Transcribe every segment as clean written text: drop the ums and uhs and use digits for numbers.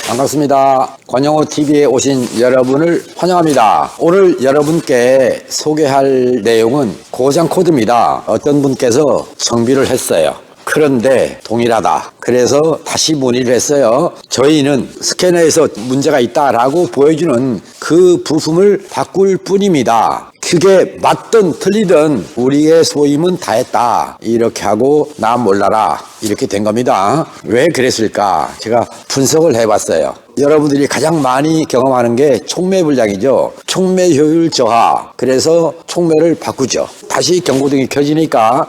반갑습니다. 권영호TV에 오신 여러분을 환영합니다. 오늘 여러분께 소개할 내용은 고장 코드입니다. 어떤 분께서 정비를 했어요. 그런데 동일하다. 그래서 다시 문의를 했어요. 저희는 스캐너에서 문제가 있다라고 보여주는 그 부품을 바꿀 뿐입니다. 그게 맞든 틀리든 우리의 소임은 다했다. 이렇게 하고 나 몰라라. 이렇게 된 겁니다. 왜 그랬을까? 제가 분석을 해봤어요. 여러분들이 가장 많이 경험하는 게 촉매불량이죠. 촉매 효율 저하. 그래서 촉매를 바꾸죠. 다시 경고등이 켜지니까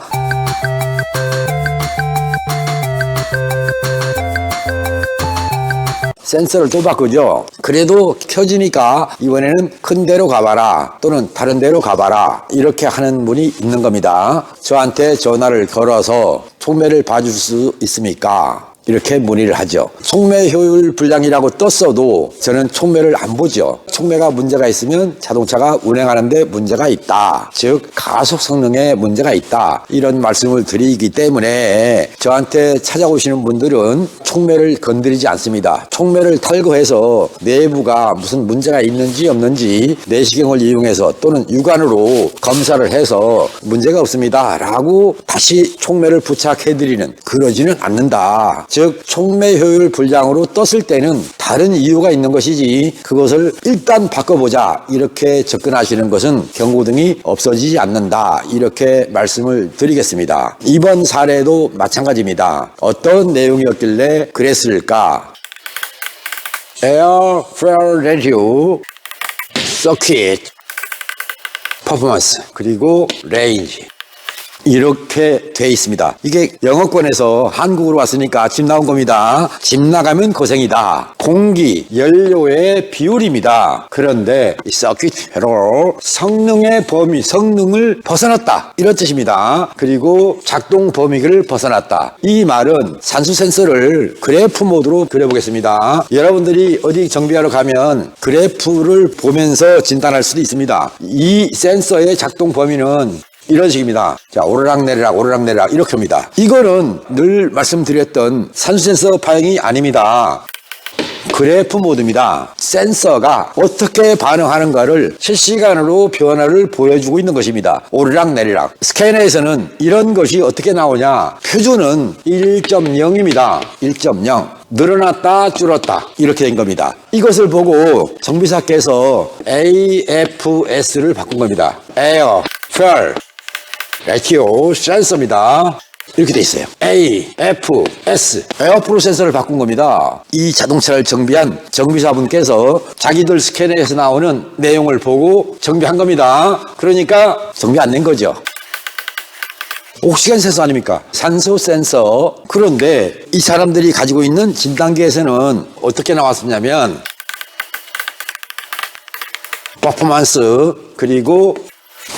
센서를 또 바꾸죠. 그래도 켜지니까 이번에는 큰 데로 가봐라 또는 다른 데로 가봐라 이렇게 하는 분이 있는 겁니다. 저한테 전화를 걸어서 촉매를 봐줄 수 있습니까? 이렇게 문의를 하죠. 촉매 효율 불량이라고 떴어도 저는 촉매를 안 보죠. 촉매가 문제가 있으면 자동차가 운행하는데 문제가 있다. 즉 가속 성능에 문제가 있다. 이런 말씀을 드리기 때문에 저한테 찾아오시는 분들은 촉매를 건드리지 않습니다. 촉매를 탈거해서 내부가 무슨 문제가 있는지 없는지 내시경을 이용해서 또는 육안으로 검사를 해서 문제가 없습니다 라고 다시 촉매를 부착해드리는, 그러지는 않는다. 즉 촉매 효율 불량으로 떴을 때는 다른 이유가 있는 것이지 그것을 일단 바꿔보자 이렇게 접근하시는 것은 경고등이 없어지지 않는다. 이렇게 말씀을 드리겠습니다. 이번 사례도 마찬가지입니다. 어떤 내용이었길래 그랬을까? 에어 프레어 레디오 서킷 퍼포먼스 그리고 레인지 이렇게 돼 있습니다. 이게 영어권에서 한국으로 왔으니까 집 나온 겁니다. 집 나가면 고생이다. 공기, 연료의 비율입니다. 그런데 이 서킷으로 성능의 범위, 성능을 벗어났다. 이런 뜻입니다. 그리고 작동 범위를 벗어났다. 이 말은 산수 센서를 그래프 모드로 그려보겠습니다. 여러분들이 어디 정비하러 가면 그래프를 보면서 진단할 수도 있습니다. 이 센서의 작동 범위는 이런 식입니다. 자, 오르락내리락 오르락내리락 이렇게 합니다. 이거는 늘 말씀드렸던 산수센서 파형이 아닙니다. 그래프 모드입니다. 센서가 어떻게 반응하는가를 실시간으로 변화를 보여주고 있는 것입니다. 오르락내리락. 스캐너에서는 이런 것이 어떻게 나오냐. 표준은 1.0입니다. 1.0. 늘어났다 줄었다 이렇게 된 겁니다. 이것을 보고 정비사께서 AFS를 바꾼 겁니다. 에어, 풀, 레티오 센서입니다. 이렇게 돼 있어요. AFS 에어프로 센서를 바꾼 겁니다. 이 자동차를 정비한 정비사분께서 자기들 스캐너에서 나오는 내용을 보고 정비한 겁니다. 그러니까 정비 안 된 거죠. 옥시겐 센서 아닙니까? 산소 센서. 그런데 이 사람들이 가지고 있는 진단기에서는 어떻게 나왔었냐면 퍼포먼스 그리고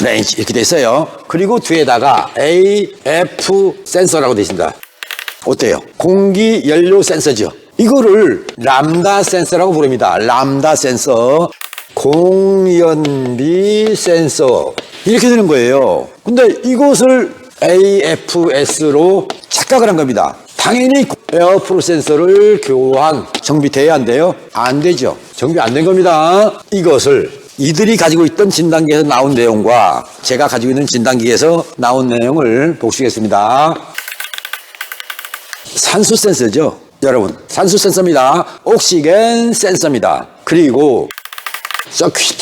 레인지 이렇게 돼 있어요. 그리고 뒤에다가 AF 센서라고 되어 있습니다. 어때요? 공기 연료 센서죠. 이거를 람다 센서라고 부릅니다. 람다 센서, 공연비 센서 이렇게 되는 거예요. 근데 이것을 AFS로 착각을 한 겁니다. 당연히 에어프로 센서를 교환, 정비돼야 한대요? 안 되죠. 정비 안 된 겁니다. 이것을 이들이 가지고 있던 진단기에서 나온 내용과 제가 가지고 있는 진단기에서 나온 내용을 복수하겠습니다. 산수 센서죠. 여러분, 산수 센서입니다. 옥시겐 센서입니다. 그리고 서킷,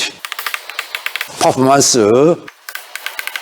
퍼포먼스,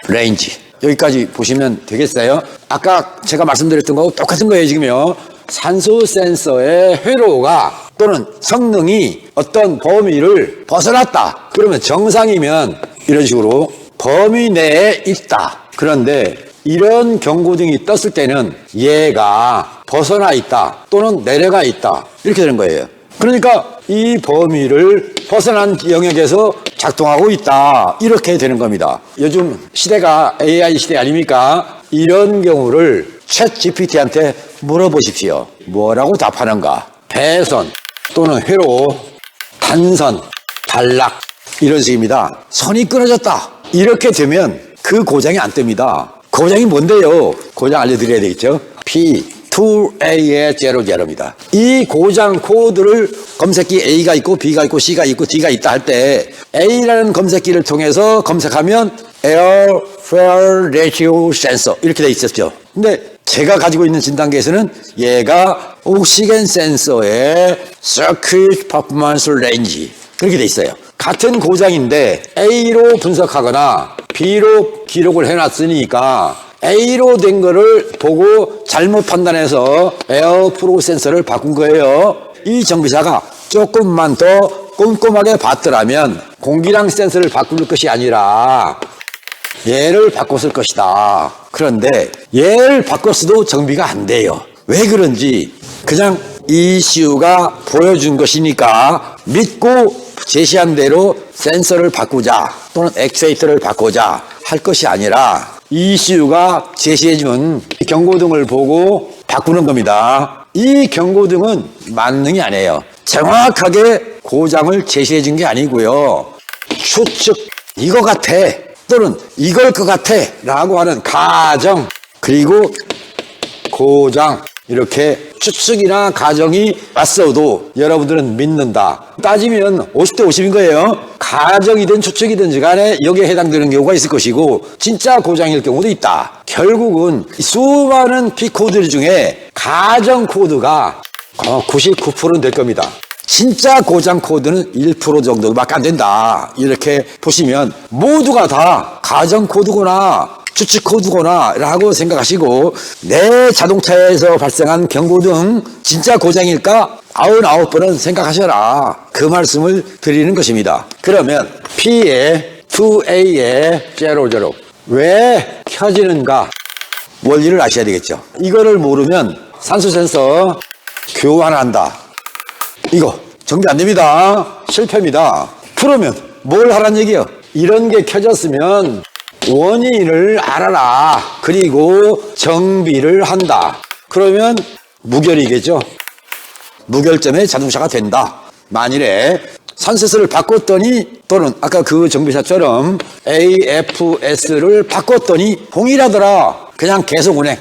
레인지 여기까지 보시면 되겠어요. 아까 제가 말씀드렸던 거하고 똑같은 거예요. 지금요. 산소 센서의 회로가 또는 성능이 어떤 범위를 벗어났다. 그러면 정상이면 이런 식으로 범위 내에 있다. 그런데 이런 경고등이 떴을 때는 얘가 벗어나 있다 또는 내려가 있다 이렇게 되는 거예요. 그러니까 이 범위를 벗어난 영역에서 작동하고 있다 이렇게 되는 겁니다. 요즘 시대가 AI 시대 아닙니까? 이런 경우를 챗 GPT한테 물어보십시오. 뭐라고 답하는가? 배선 또는 회로, 단선, 단락 이런 식입니다. 선이 끊어졌다. 이렇게 되면 그 고장이 안 뜹니다. 고장이 뭔데요? 고장 알려드려야 되겠죠? P, 2A의 00입니다. 이 고장 코드를 검색기 A가 있고 B가 있고 C가 있고 D가 있다 할 때 A라는 검색기를 통해서 검색하면 Air Fuel Ratio Sensor 이렇게 돼 있었죠. 근데 제가 가지고 있는 진단기에서는 얘가 옥시겐 센서의 Circuit Performance Range 그렇게 돼 있어요. 같은 고장인데 A로 분석하거나 B로 기록을 해놨으니까 A로 된 거를 보고 잘못 판단해서 에어 프로 센서를 바꾼 거예요. 이 정비사가 조금만 더 꼼꼼하게 봤더라면 공기량 센서를 바꿀 것이 아니라 얘를 바꿨을 것이다. 그런데 얘를 바꿨어도 정비가 안 돼요. 왜 그런지 그냥 ECU가 보여준 것이니까 믿고 제시한 대로 센서를 바꾸자 또는 액추에이터를 바꾸자 할 것이 아니라 ECU가 제시해준 경고등을 보고 바꾸는 겁니다. 이 경고등은 만능이 아니에요. 정확하게 고장을 제시해준 게 아니고요. 추측, 이거 같아 또는 이걸 것 같아 라고 하는 가정 그리고 고장 이렇게 추측이나 가정이 왔어도 여러분들은 믿는다. 따지면 50대 50인 거예요. 가정이든 추측이든 간에 여기에 해당되는 경우가 있을 것이고 진짜 고장일 경우도 있다. 결국은 수많은 P코드 중에 가정 코드가 99%는 될 겁니다. 진짜 고장 코드는 1% 정도밖에 안 된다. 이렇게 보시면 모두가 다 가정 코드구나 추측 코드구나 라고 생각하시고 내 자동차에서 발생한 경고등 진짜 고장일까? 99번은 생각하셔라. 그 말씀을 드리는 것입니다. 그러면 P의 2A의 00 왜 켜지는가? 원리를 아셔야 되겠죠. 이거를 모르면 산소 센서 교환한다. 이거 정비 안 됩니다. 실패입니다. 그러면 뭘 하란 얘기예요? 이런 게 켜졌으면 원인을 알아라. 그리고 정비를 한다. 그러면 무결이겠죠. 무결점의 자동차가 된다. 만일에 산소세를 바꿨더니 또는 아까 그 정비사처럼 AFS를 바꿨더니 동일하더라. 그냥 계속 운행.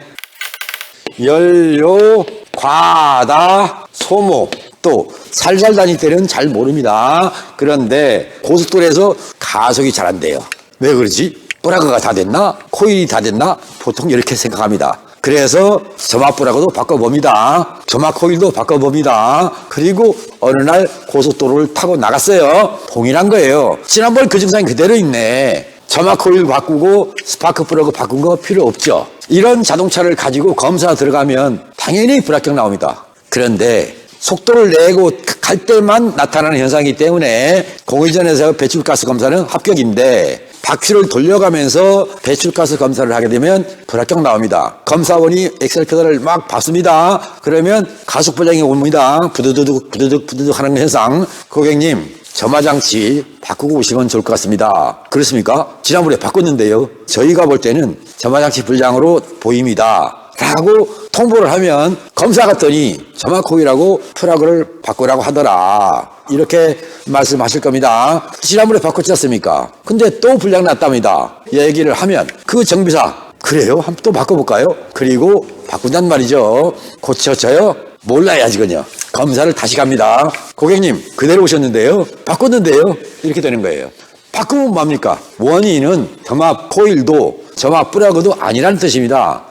연료, 과다, 소모 또 살살 다닐 때는 잘 모릅니다. 그런데 고속도로에서 가속이 잘 안 돼요. 왜 그러지? 브라그가 다 됐나? 코일이 다 됐나? 보통 이렇게 생각합니다. 그래서 점압 브라그도 바꿔봅니다. 점압 코일도 바꿔봅니다. 그리고 어느 날 고속도로를 타고 나갔어요. 동일한 거예요. 지난번 그 증상이 그대로 있네. 점압 코일 바꾸고 스파크 브라그 바꾼 거 필요 없죠. 이런 자동차를 가지고 검사 들어가면 당연히 불합격 나옵니다. 그런데 속도를 내고 갈 때만 나타나는 현상이기 때문에 공회전에서 배출가스 검사는 합격인데 바퀴를 돌려가면서 배출가스 검사를 하게 되면 불합격 나옵니다. 검사원이 엑셀 페달을 막 밟습니다. 그러면 가속 보장이 옵니다. 부드득 부드득 하는 현상. 고객님 점화장치 바꾸고 오시면 좋을 것 같습니다. 그렇습니까? 지난번에 바꿨는데요. 저희가 볼 때는 점화장치 불량으로 보입니다. 라고 통보를 하면 검사 갔더니 점화코일하고 프라그를 바꾸라고 하더라. 이렇게 말씀하실 겁니다. 지난번에 바꿨지 않습니까? 근데 또 불량 났답니다. 얘기를 하면 그 정비사 그래요? 한번 또 바꿔볼까요? 그리고 바꾼단 말이죠. 고쳐져요? 몰라야지군요. 검사를 다시 갑니다. 고객님 그대로 오셨는데요. 바꿨는데요. 이렇게 되는 거예요. 바꾸면 뭡니까? 원인은 점압 코일도 점압 프라그도 아니라는 뜻입니다.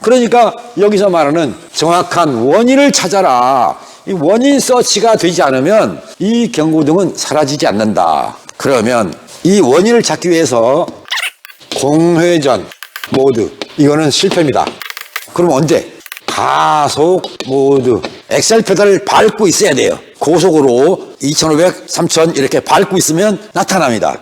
그러니까 여기서 말하는 정확한 원인을 찾아라. 이 원인 서치가 되지 않으면 이 경고등은 사라지지 않는다. 그러면 이 원인을 찾기 위해서 공회전 모드 이거는 실패입니다. 그럼 언제? 가속 모드 엑셀 페달을 밟고 있어야 돼요. 고속으로 2500, 3000 이렇게 밟고 있으면 나타납니다.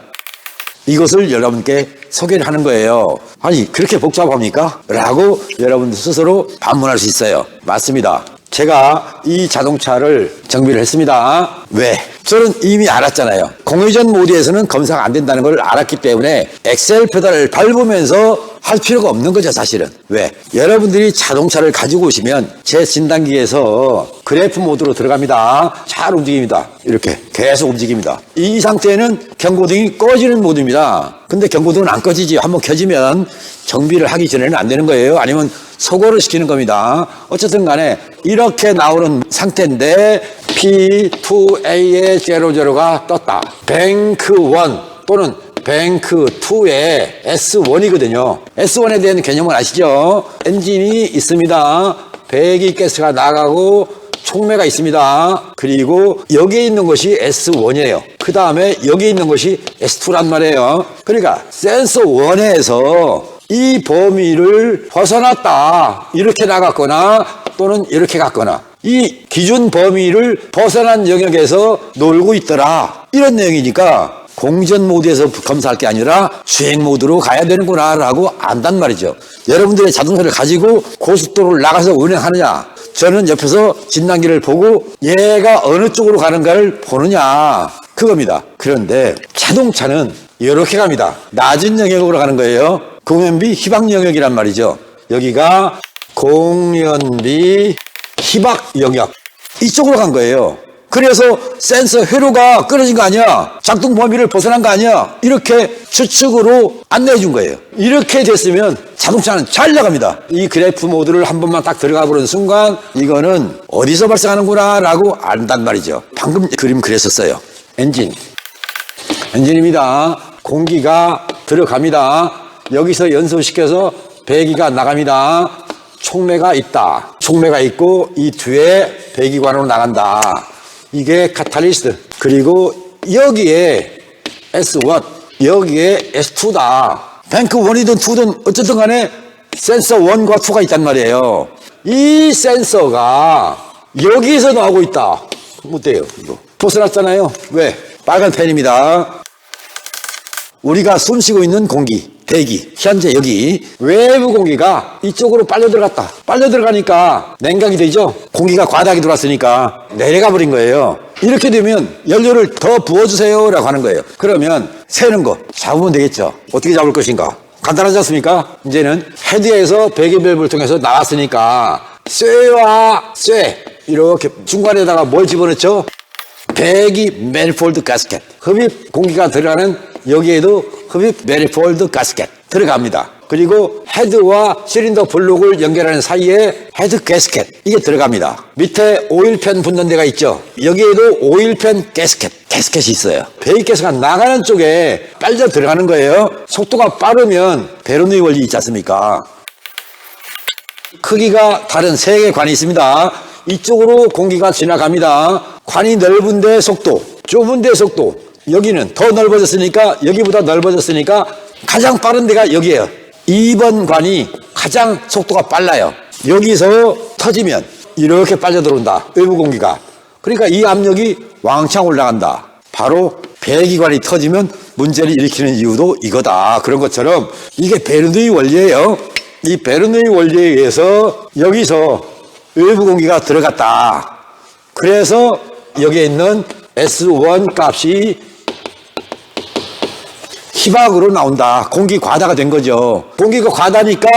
이것을 여러분께 소개를 하는 거예요. 아니 그렇게 복잡합니까? 라고 여러분들 스스로 반문할 수 있어요. 맞습니다. 제가 이 자동차를 정비를 했습니다. 왜? 저는 이미 알았잖아요. 공회전 모드에서는 검사가 안 된다는 걸 알았기 때문에 엑셀 페달을 밟으면서 할 필요가 없는 거죠, 사실은. 왜? 여러분들이 자동차를 가지고 오시면 제 진단기에서 그래프 모드로 들어갑니다. 잘 움직입니다. 이렇게 계속 움직입니다. 이 상태에는 경고등이 꺼지는 모드입니다. 근데 경고등은 안 꺼지지. 한번 켜지면 정비를 하기 전에는 안 되는 거예요. 아니면 소거를 시키는 겁니다. 어쨌든 간에 이렇게 나오는 상태인데 P2A의 00가 떴다. 뱅크 1 또는 뱅크 2의 S1이거든요. S1에 대한 개념을 아시죠? 엔진이 있습니다. 배기가스가 나가고 촉매가 있습니다. 그리고 여기에 있는 것이 S1이에요. 그 다음에 여기 있는 것이 S2란 말이에요. 그러니까 센서 1에서 이 범위를 벗어났다. 이렇게 나갔거나 또는 이렇게 갔거나 이 기준 범위를 벗어난 영역에서 놀고 있더라. 이런 내용이니까 공전 모드에서 검사할 게 아니라 주행 모드로 가야 되는구나 라고 안단 말이죠. 여러분들의 자동차를 가지고 고속도로를 나가서 운행하느냐, 저는 옆에서 진단기를 보고 얘가 어느 쪽으로 가는가를 보느냐, 그겁니다. 그런데 자동차는 이렇게 갑니다. 낮은 영역으로 가는 거예요. 공연비 희박 영역이란 말이죠. 여기가 공연비 희박 영역, 이쪽으로 간 거예요. 그래서 센서 회로가 끊어진 거 아니야? 작동 범위를 벗어난 거 아니야? 이렇게 추측으로 안내해 준 거예요. 이렇게 됐으면 자동차는 잘 나갑니다. 이 그래프 모드를 한 번만 딱 들어가 보는 순간 이거는 어디서 발생하는구나 라고 안단 말이죠. 방금 그림 그랬었어요. 엔진입니다. 공기가 들어갑니다. 여기서 연소시켜서 배기가 나갑니다. 촉매가 있다. 촉매가 있고 이 뒤에 배기관으로 나간다. 이게 카탈리스트. 그리고 여기에 S1, 여기에 S2다. 뱅크 1이든 2든 어쨌든 간에 센서 1과 2가 있단 말이에요. 이 센서가 여기서 나오고 있다. 어때요? 이거 벗어났잖아요. 왜? 빨간 펜입니다. 우리가 숨쉬고 있는 공기, 대기, 현재 여기 외부 공기가 이쪽으로 빨려 들어갔다. 빨려 들어가니까 냉각이 되죠. 공기가 과다하게 들어왔으니까 내려가 버린 거예요. 이렇게 되면 연료를 더 부어주세요 라고 하는 거예요. 그러면 새는 거 잡으면 되겠죠. 어떻게 잡을 것인가? 간단하지 않습니까? 이제는 헤드에서 배기 밸브를 통해서 나왔으니까 쇠와 쇠 이렇게 중간에다가 뭘 집어넣죠? 배기 매니폴드 가스켓. 흡입 공기가 들어가는 여기에도 흡입 매니폴드 가스켓 들어갑니다. 그리고 헤드와 실린더 블록을 연결하는 사이에 헤드 가스켓 이게 들어갑니다. 밑에 오일팬 붙는 데가 있죠. 여기에도 오일팬 가스켓이 있어요. 배기가스가 나가는 쪽에 빨려 들어가는 거예요. 속도가 빠르면 베르누이 원리 있지 않습니까? 크기가 다른 세 개의 관이 있습니다. 이쪽으로 공기가 지나갑니다. 관이 넓은데 속도, 좁은데 속도. 여기는 더 넓어졌으니까, 여기보다 넓어졌으니까 가장 빠른 데가 여기에요. 2번 관이 가장 속도가 빨라요. 여기서 터지면 이렇게 빨려 들어온다. 외부 공기가. 그러니까 이 압력이 왕창 올라간다. 바로 배기관이 터지면 문제를 일으키는 이유도 이거다. 그런 것처럼 이게 베르누이 원리예요. 이 베르누이 원리에 의해서 여기서 외부 공기가 들어갔다. 그래서 여기에 있는 S1 값이 희박으로 나온다. 공기 과다가 된 거죠. 공기가 과다니까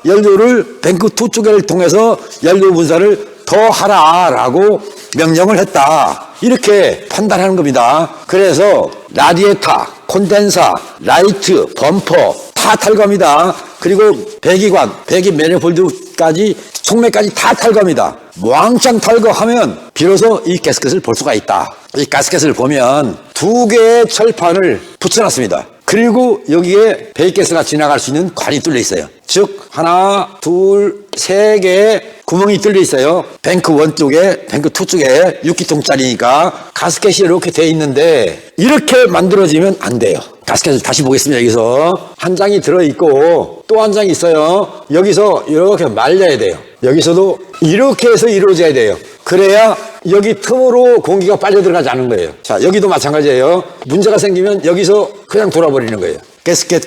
연료를 뱅크 2 쪽을 통해서 연료 분사를 더 하라라고 명령을 했다. 이렇게 판단하는 겁니다. 그래서 라디에이터, 콘덴서, 라이트, 범퍼 다 탈거합니다. 그리고 배기관, 배기 매니폴드까지 촉매까지 다 탈거합니다. 왕창 탈거하면 비로소 이 가스켓을 볼 수가 있다. 이 가스켓을 보면 2개의 철판을 붙여놨습니다. 그리고 여기에 배기가스가 지나갈 수 있는 관이 뚫려 있어요. 즉 하나, 둘, 세 개의 구멍이 뚫려 있어요. 뱅크 1 쪽에, 뱅크 2 쪽에 6기통짜리니까 가스켓이 이렇게 돼 있는데 이렇게 만들어지면 안 돼요. 가스켓을 다시 보겠습니다. 여기서 한 장이 들어있고 또 한 장이 있어요. 여기서 이렇게 말려야 돼요. 여기서도 이렇게 해서 이루어져야 돼요. 그래야 여기 틈으로 공기가 빨려 들어가지 않는 거예요. 자, 여기도 마찬가지예요. 문제가 생기면 여기서 그냥 돌아버리는 거예요. 가스켓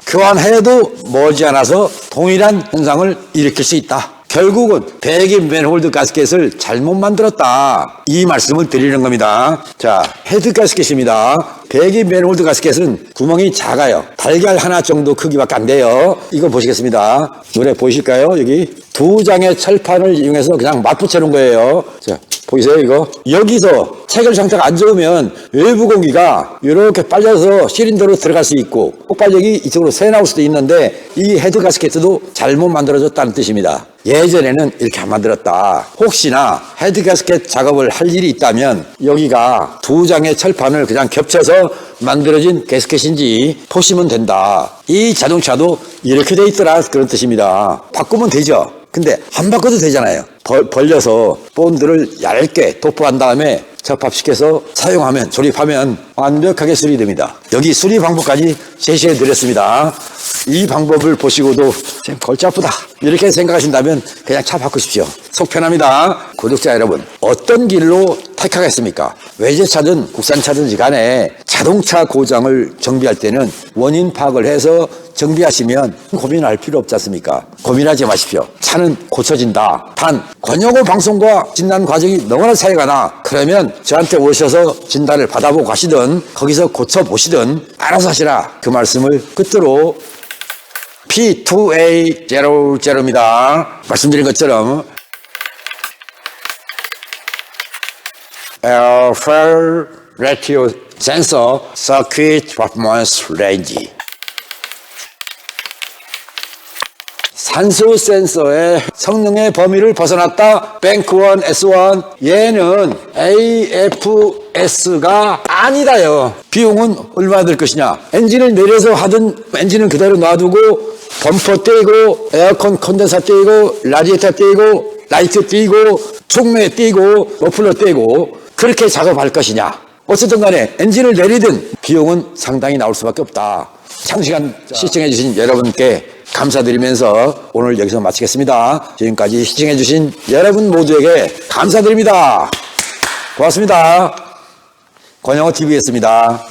교환해도 머지않아서 동일한 현상을 일으킬 수 있다. 결국은 배기 맨홀드 가스켓을 잘못 만들었다. 이 말씀을 드리는 겁니다. 자, 헤드 가스켓입니다. 배기 맨홀드 가스켓은 구멍이 작아요. 달걀 하나 정도 크기밖에 안 돼요. 이거 보시겠습니다. 노래 보이실까요? 여기 두 장의 철판을 이용해서 그냥 맞붙여 놓은 거예요. 자, 보이세요? 이거 여기서 체결 상태가 안 좋으면 외부 공기가 이렇게 빨려서 시린더로 들어갈 수 있고 폭발력이 이쪽으로 새 나올 수도 있는데 이 헤드 가스켓도 잘못 만들어졌다는 뜻입니다. 예전에는 이렇게 안 만들었다. 혹시나 헤드 가스켓 작업을 할 일이 있다면 여기가 두 장의 철판을 그냥 겹쳐서 만들어진 가스켓인지 보시면 된다. 이 자동차도 이렇게 돼 있더라 그런 뜻입니다. 바꾸면 되죠. 근데 안 바꿔도 되잖아요. 벌려서 본드를 얇게 도포한 다음에 접합시켜서 사용하면 조립하면 완벽하게 수리됩니다. 여기 수리 방법까지 제시해 드렸습니다. 이 방법을 보시고도 골치 아프다 이렇게 생각하신다면 그냥 차 바꾸십시오. 속 편합니다. 구독자 여러분, 어떤 길로 택하겠습니까? 외제차든 국산차든지 간에 자동차 고장을 정비할 때는 원인 파악을 해서 정비하시면 고민할 필요 없지 않습니까? 고민하지 마십시오. 차는 고쳐진다. 단 권영호 방송과 진단 과정이 너무나 차이가 나. 그러면 저한테 오셔서 진단을 받아보고 가시든 거기서 고쳐보시든 알아서 하시라. 그 말씀을 끝으로 P2A00입니다. 말씀드린 것처럼 Air Ratio Sensor Circuit Performance Range. 산소 센서의 성능의 범위를 벗어났다. 뱅크1, S1. 얘는 AFS가 아니다요. 비용은 얼마나 들 것이냐. 엔진을 내려서 하든 엔진은 그대로 놔두고 범퍼 떼고 에어컨 컨덴서 떼고 라디에이터 떼고 라이트 떼고 촉매 떼고 머플러 떼고 그렇게 작업할 것이냐. 어쨌든 간에 엔진을 내리든 비용은 상당히 나올 수밖에 없다. 장시간 시청해 주신 여러분께 감사드리면서 오늘 여기서 마치겠습니다. 지금까지 시청해 주신 여러분 모두에게 감사드립니다. 고맙습니다. 권영호 TV였습니다.